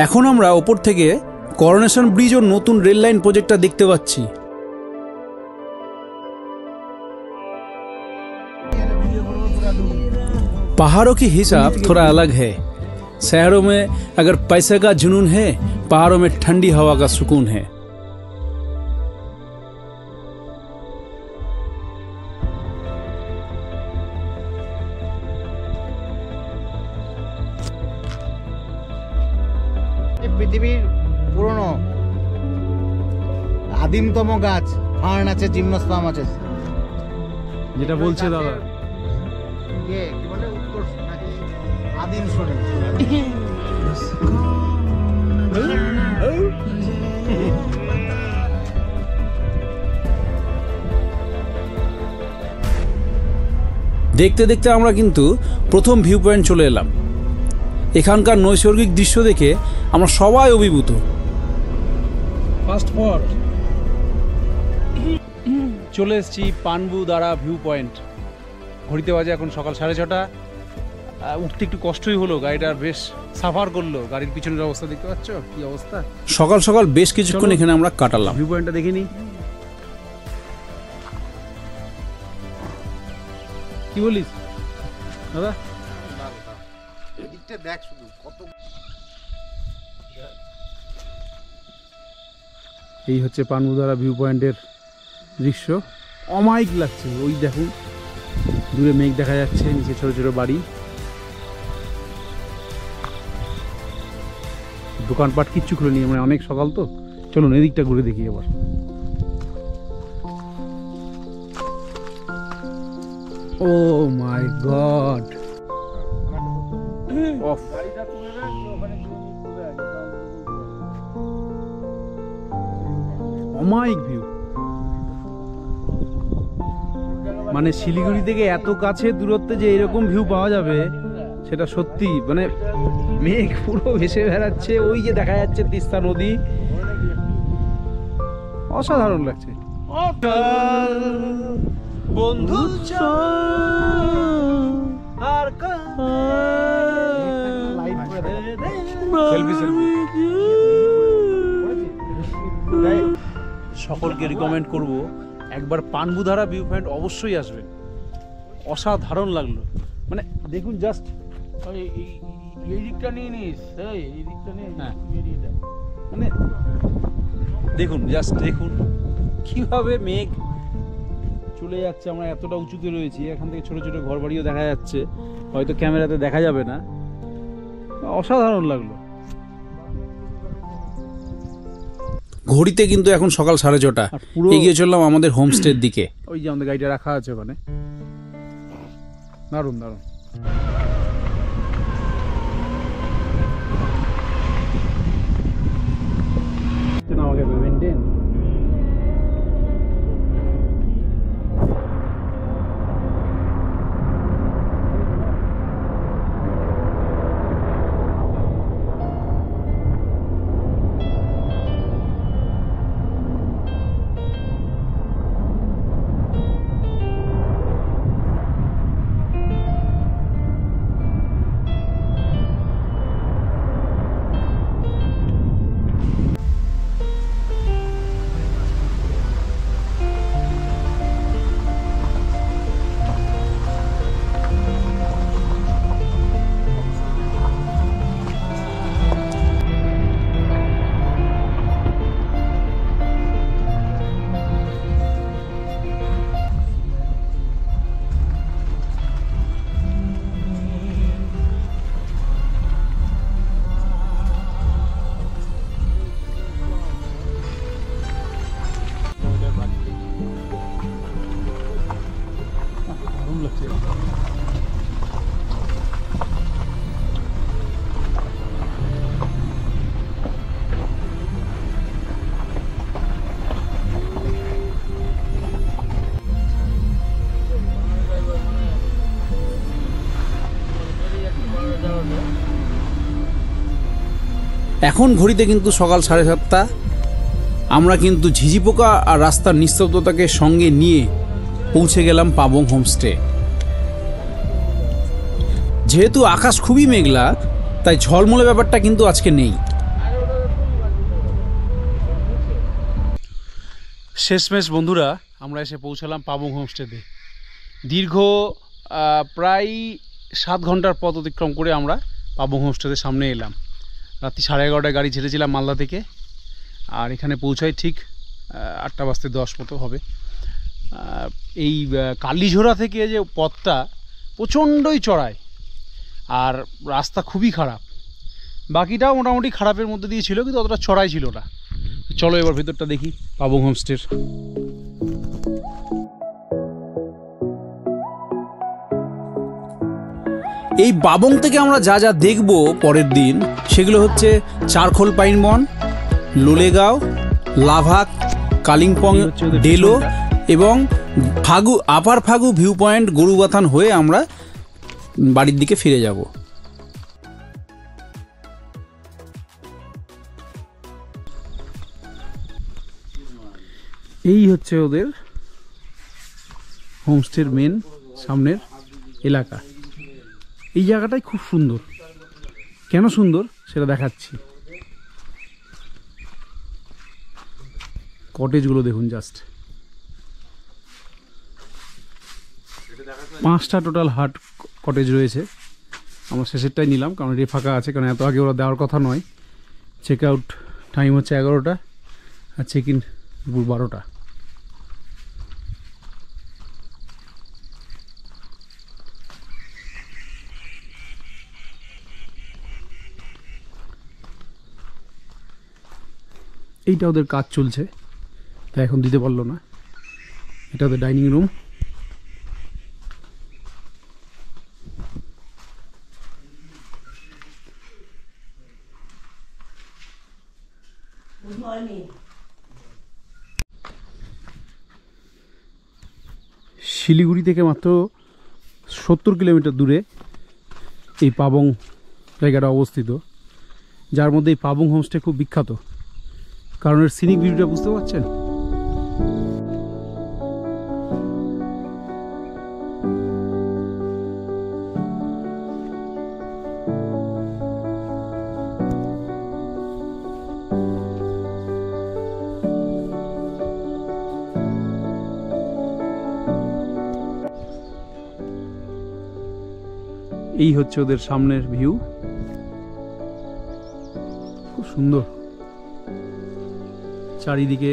এখন আমরা ওপর থেকে করোনেশন ব্রিজ ও নতুন রেল লাইন प्रोजेक्टটা देखते पाচ্ছি। पहाड़ों की हिसाब थोड़ा अलग है। शहरों में अगर पैसे का जुनून है, पहाड़ों में ठंडी हवा का सुकून है। পৃথিবীর পুরনো আদিমতম গাছ ফার্ন আছে, জিমনোস্পার্ম আছে, যেটা বলছে দাদা কি বলে উত্তর নাকি আদিম শুনে। দেখতে দেখতে আমরা কিন্তু প্রথম ভিউ পয়েন্ট চলে এলাম। এখানকার নৈসর্গিক দৃশ্য দেখে আমরা সবাই অভিভূত। ফার্স্ট ফর চলে এসেছি পানবুদারা ভিউ পয়েন্ট। ঘড়িতে বাজে এখন সকাল 6:30। উঠতে একটু কষ্টই হলো, গাড়িটার বেশ সাফার করলো। গাড়ির পিছনের অবস্থা দেখতে পাচ্ছ কি অবস্থা। সকাল সকাল বেশ কিছুক্ষণ এখানে আমরা কাটালাম। ভিউ পয়েন্টটা দেখে নিই, কি বলিস দাদা? দেখ শুধু কত। এই হচ্ছে পানবুদারা ভিউ পয়েন্টের দৃশ্য। অমায়িক লাগছে। ওই দেখুন দূরে মেঘ দেখা যাচ্ছে, নিচে ছোট ছোট বাড়ি, দোকানপাট কিচ্ছু খুলে নিয়ে, মানে অনেক সকাল তো। চলুন এদিকটা ঘুরে দেখি এবার। ও মাই গড, অমায়িক ভিউ। মানে শিলিগুড়ি থেকে এত কাছে দূরত্বে যে এরকম ভিউ পাওয়া যাবে সেটা সত্যি, মানে মেঘ পুরো ভেসে বেড়াচ্ছে। ওই যে দেখা যাচ্ছে তিস্তা নদী, অসাধারণ লাগছে। বন্ধু সকলকে রিকমেন্ড করব একবার পানবুদারা ভিউ পয়েন্ট অবশ্যই আসবেন। অসাধারণ লাগলো। মানে দেখুন জাস্ট এই দিকটা নিয়ে নিস, এই দিকটা নিয়ে, মানে দেখুন জাস্ট দেখুন কিভাবে মেঘ চলে যাচ্ছে। আমরা এতটা উঁচুতে রয়েছি, এখান থেকে ছোট ছোট ঘর বাড়িও দেখা যাচ্ছে, হয়তো ক্যামেরাতে দেখা যাবে না। অসাধারণ লাগলো। ঘড়িতে কিন্তু এখন সকাল 6:30। এগিয়ে চললাম আমাদের হোমস্টের দিকে। ওই যে আমাদের গাড়িটা রাখা আছে ওখানে। দারুণ দারুণ। আমাকে মেনটেন এখন ঘড়িতে কিন্তু সকাল 7:30। আমরা কিন্তু ঝিঝি পোকা আর রাস্তার নিস্তব্ধতাকে সঙ্গে নিয়ে পৌঁছে গেলাম পাবং হোমস্টে। যেহেতু আকাশ খুবই মেঘলা, তাই ঝলমলে ব্যাপারটা কিন্তু আজকে নেই। শেষমেশ বন্ধুরা আমরা এসে পৌঁছালাম পাবং হোমস্টেতে। দীর্ঘ প্রায় 7 ঘন্টার পথ অতিক্রম করে আমরা পাবং হোমস্টেদের সামনে এলাম। রাত্রি 11:30টায় গাড়ি ছেড়েছিলাম মালদা থেকে, আর এখানে পৌঁছাই ঠিক 8টা বাজতে 10 মতো হবে। এই কালীঝোড়া থেকে যে পথটা প্রচণ্ডই চড়াই, আর রাস্তা খুবই খারাপ। বাকিটাও মোটামুটি খারাপের মধ্যে দিয়ে ছিল, কিন্তু অতটা চড়াই ছিল না। চলো এবার ভিতরটা দেখি পাবং হোমস্টের। এই পাবং থেকে আমরা যা যা দেখব পরের দিন, সেগুলো হচ্ছে চারখোল পাইন বন, লোলেগাঁও, লাভাক, কালিম্পং, ডেলো এবং ফাগু, আপার ফাগু ভিউ পয়েন্ট, গরুবাথান হয়ে আমরা বাড়ির দিকে ফিরে যাব। এই হচ্ছে ওদের হোমস্টের মেন সামনের এলাকা। এই জায়গাটাই খুব সুন্দর। কেন সুন্দর সেটা দেখাচ্ছি। কটেজগুলো দেখুন, জাস্ট 5টা টোটাল হাট কটেজ রয়েছে। আমরা শেষেরটাই নিলাম, কারণ এটি ফাঁকা আছে, কারণ এত আগে ওরা দেওয়ার কথা নয়। চেক আউট টাইম হচ্ছে 11টা, আর চেক ইন দুপুর 12টা। এইটা ওদের কাজ চলছে, তাই এখন দিতে পারলো না। এটা ওদের ডাইনিং রুম। শিলিগুড়ি থেকে মাত্র 70 কিলোমিটার দূরে এই পাবং জায়গাটা অবস্থিত, যার মধ্যে এই পাবং হোমস্টে খুব বিখ্যাত। কারণ এর সিনিক ভিউটা বুঝতে পারছেন। এই হচ্ছে ওদের সামনের ভিউ, খুব সুন্দর। চারিদিকে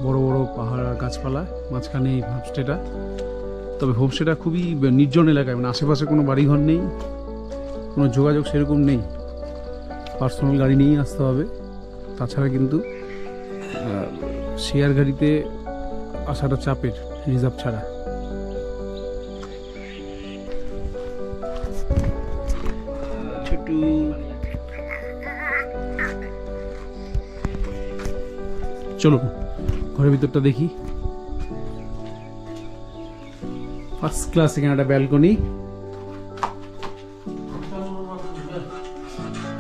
বড় বড় পাহাড় আর গাছপালা, মাঝখানে এই হোমস্টেটা। তবে হোমস্টেটা খুবই নির্জন এলাকায়, মানে আশেপাশে কোনো বাড়িঘর নেই, কোনো যোগাযোগ সেরকম নেই। পার্সোনাল গাড়ি নিয়েই আসতে হবে। তাছাড়া কিন্তু শেয়ার গাড়িতে আসাটা চাপের, রিজার্ভ ছাড়া। চলো ঘরের ভিতরটা দেখি। ফার্স্ট ক্লাস, এখানে একটা ব্যালকনি।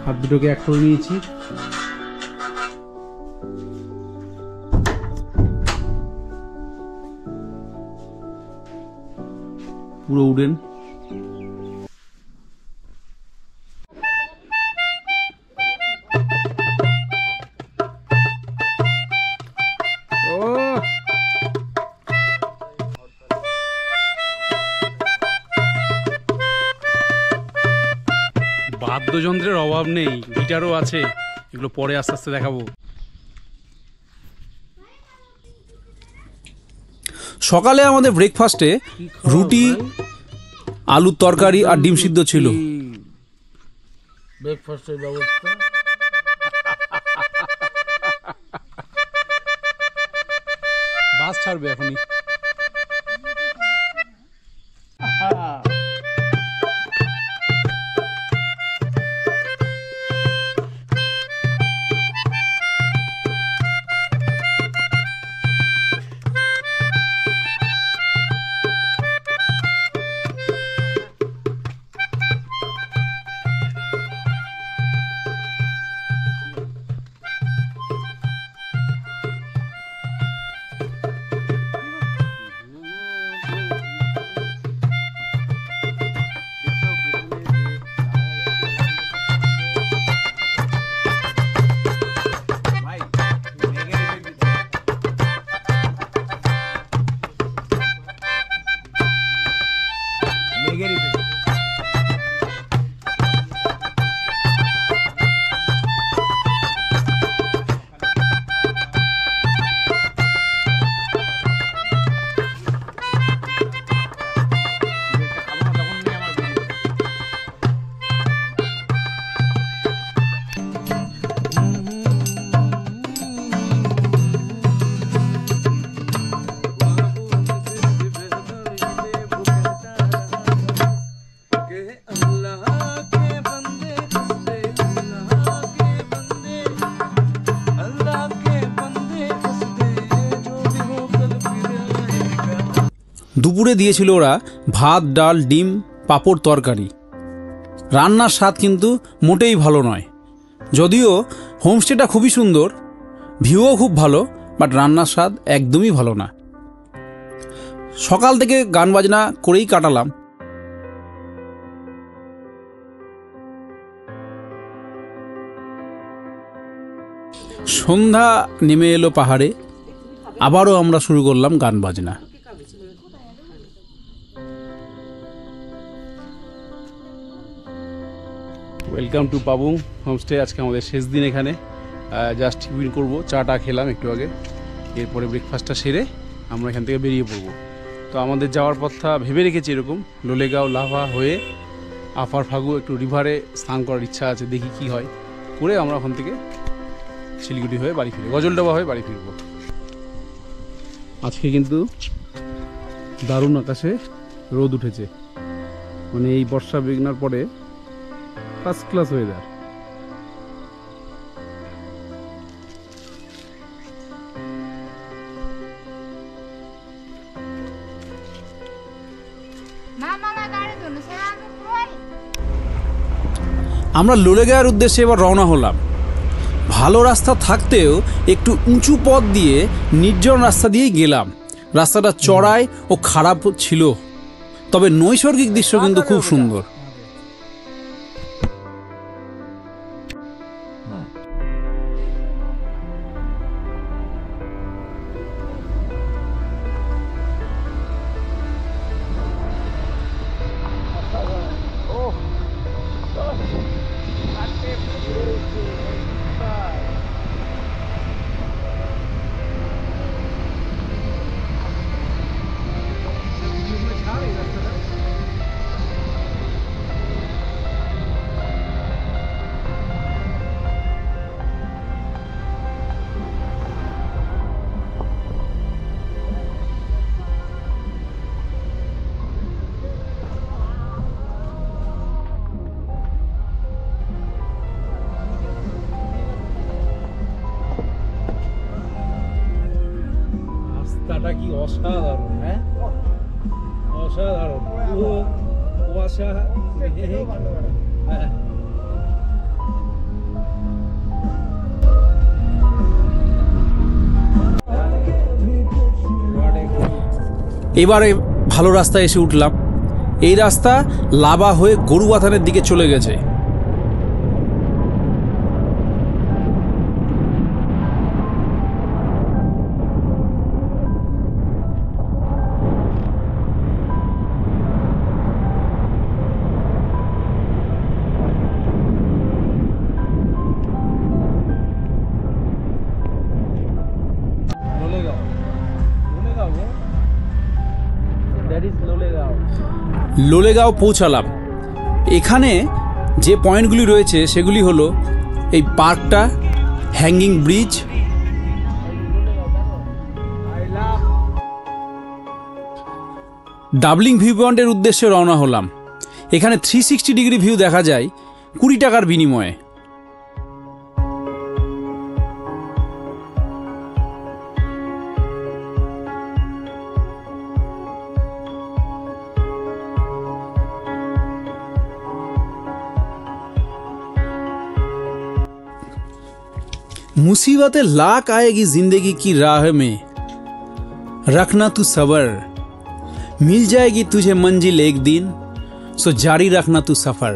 হাত দুটোকে এক করে নিয়েছি। পুরো উডেন। বাদ্যযন্ত্রের অভাব নেই, গিটারও আছে, এগুলো পরে আস্তে আস্তে দেখাবো। সকালে আমাদের ব্রেকফাস্টে রুটি, আলুর তরকারি আর ডিম সিদ্ধ ছিল। ব্রেকফাস্টের ব্যবস্থা বাস ছাড়বে এখনই। দুপুরে দিয়েছিল ওরা ভাত, ডাল, ডিম, পাঁপড়, তরকারি। রান্নার স্বাদ কিন্তু মোটেই ভালো নয়। যদিও হোমস্টেটা খুবই সুন্দর, ভিউও খুব ভালো, বাট রান্নার স্বাদ একদমই ভালো না। সকাল থেকে গান বাজনা করেই কাটালাম। সন্ধ্যা নেমে এলো পাহাড়ে, আবারও আমরা শুরু করলাম গান বাজনা। Welcome to Pabong homestay. আজকে আমাদের শেষ দিন এখানে। জাস্ট টিফিন করবো, চাটা খেলাম একটু আগে, এরপরে ব্রেকফাস্টটা সেরে আমরা এখান থেকে বেরিয়ে পড়বো। তো আমাদের যাওয়ার পথটা ভেবে রেখেছি এরকম, লোলেগাঁও লাভা হয়ে আফার ফাগু একটু রিভারে স্নান করার ইচ্ছা আছে, দেখি কি হয়। করে আমরা ওখান থেকে শিলিগুড়ি হয়ে বাড়ি ফিরবো, গজলডাবা হয়ে বাড়ি ফিরবো। আজকে কিন্তু দারুণ আকাশে রোদ উঠেছে, মানে এই বর্ষা বেগনার পরে ফার্স্ট ক্লাস ওয়েদার। আমরা লোলেগাঁওয়ের উদ্দেশ্যে এবার রওনা হলাম। ভালো রাস্তা থাকতেও একটু উঁচু পথ দিয়ে নির্জন রাস্তা দিয়েই গেলাম। রাস্তাটা চড়াই ও খারাপ ছিল, তবে নৈসর্গিক দৃশ্য কিন্তু খুব সুন্দর। রাস্তাটা কি অসাধারণ, হ্যাঁ অসাধারণ। কুয়াশা, এবারে ভালো রাস্তায় এসে উঠলাম। এই রাস্তা লাভা হয়ে গরুবাথানের দিকে চলে গেছে। লোলেগাঁও পৌঁছালাম। এখানে যে পয়েন্টগুলি রয়েছে সেগুলি হলো এই পার্কটা, হ্যাঙ্গিং ব্রিজ, ডাবলিং ভিউ পয়েন্টের উদ্দেশ্যে রওনা হলাম। এখানে 360 ডিগ্রি ভিউ দেখা যায় 20 টাকার বিনিময়ে। मुसीबतें लाख आएगी जिंदगी की राह में, रखना तू सबर, मिल जाएगी तुझे मंजिल एक दिन, सो जारी रखना तू सफर।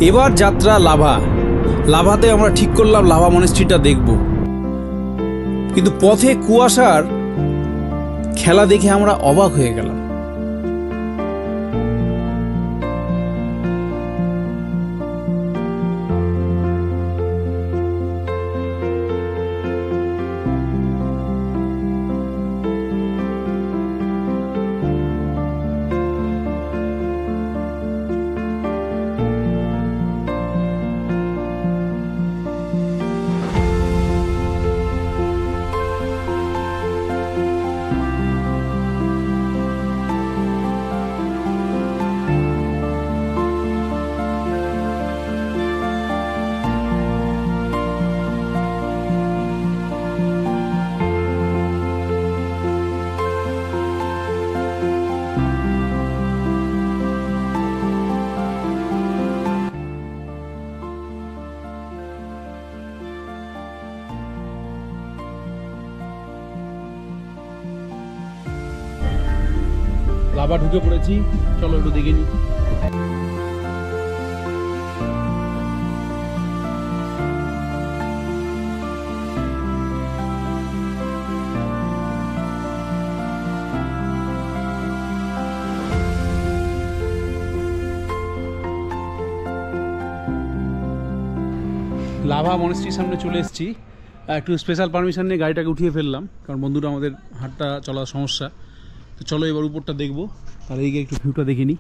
এবার যাত্রা লাভাতে আমরা ঠিক করলাম লাভা মনেস্ট্রিটা দেখব, কিন্তু পথে কুয়াশার খেলা দেখে আমরা অবাক হয়ে গেলাম। লাভা ঢুকে পড়েছি, চলো একটু দেখে নিই। লাভা মনেস্ট্রির সামনে চলে এসেছি। একটু স্পেশাল পারমিশন নিয়ে গাড়িটাকে উঠিয়ে ফেললাম, কারণ বন্ধুরা আমাদের হাটটা চলার সমস্যা। তো চলো এবার উপরটা দেখবো, আর এইদিকে একটু ভিউটা দেখে নিই।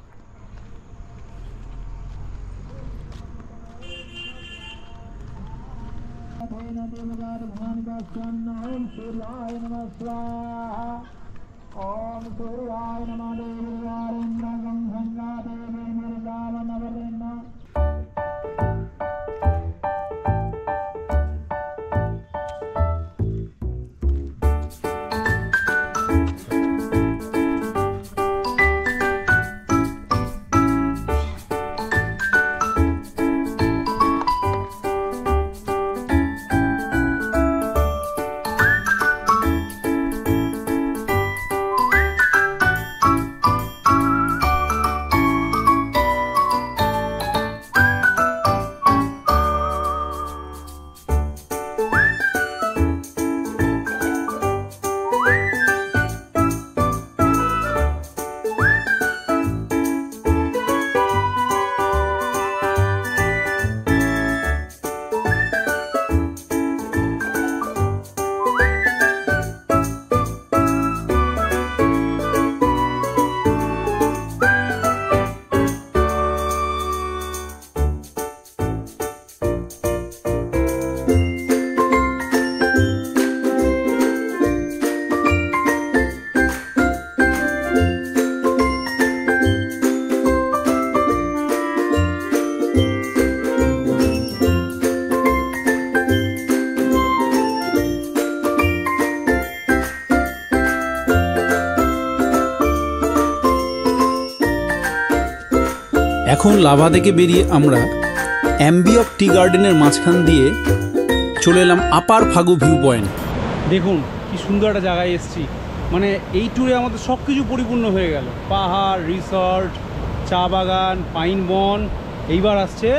এখন লাভা থেকে বেরিয়ে আমরা অ্যাম্বিয়ক টি গার্ডেনের মাঝখান দিয়ে চলে এলাম আপার ফাগু ভিউ পয়েন্ট। দেখুন কি সুন্দর একটা জায়গায় এসেছি, মানে এই ট্যুরে আমাদের সব কিছু পরিপূর্ণ হয়ে গেল। পাহাড়, রিসর্ট, চা বাগান, পাইন বন। এইবার আসছে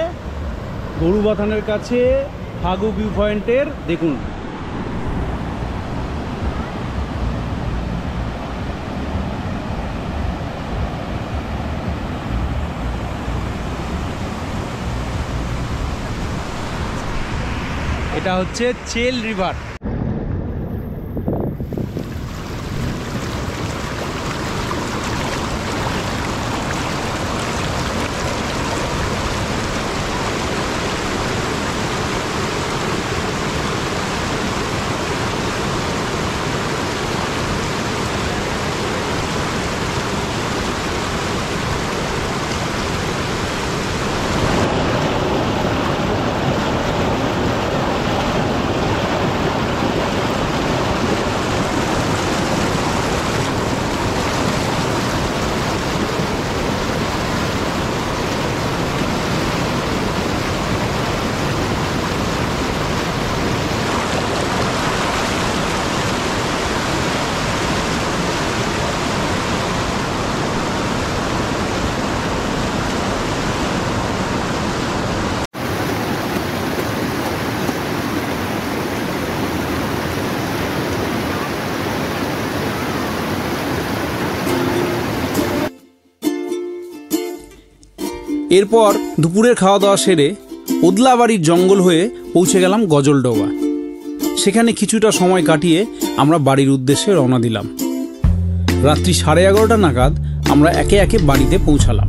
গরুবাথানের কাছে ফাগু ভিউ পয়েন্টের, দেখুন এটা হচ্ছে চেল রিভার। এরপর দুপুরের খাওয়া দাওয়া সেরে ওদলাবাড়ির জঙ্গল হয়ে পৌঁছে গেলাম গজলডোবা। সেখানে কিছুটা সময় কাটিয়ে আমরা বাড়ির উদ্দেশ্যে রওনা দিলাম। রাত্রি 11:30 নাগাদ আমরা একে একে বাড়িতে পৌঁছালাম।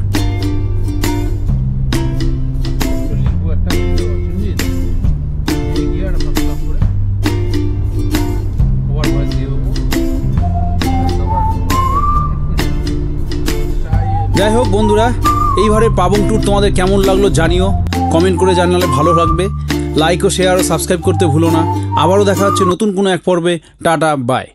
যাই হোক বন্ধুরা, এইবারে পাবং ট্যুর তোমাদের কেমন লাগলো জানিও, কমেন্ট করে জানালে ভালো লাগবে। লাইক ও শেয়ার ও সাবস্ক্রাইব করতে ভুলো না। আবারও দেখা হচ্ছে নতুন কোনো এক পর্বে। Tata, by.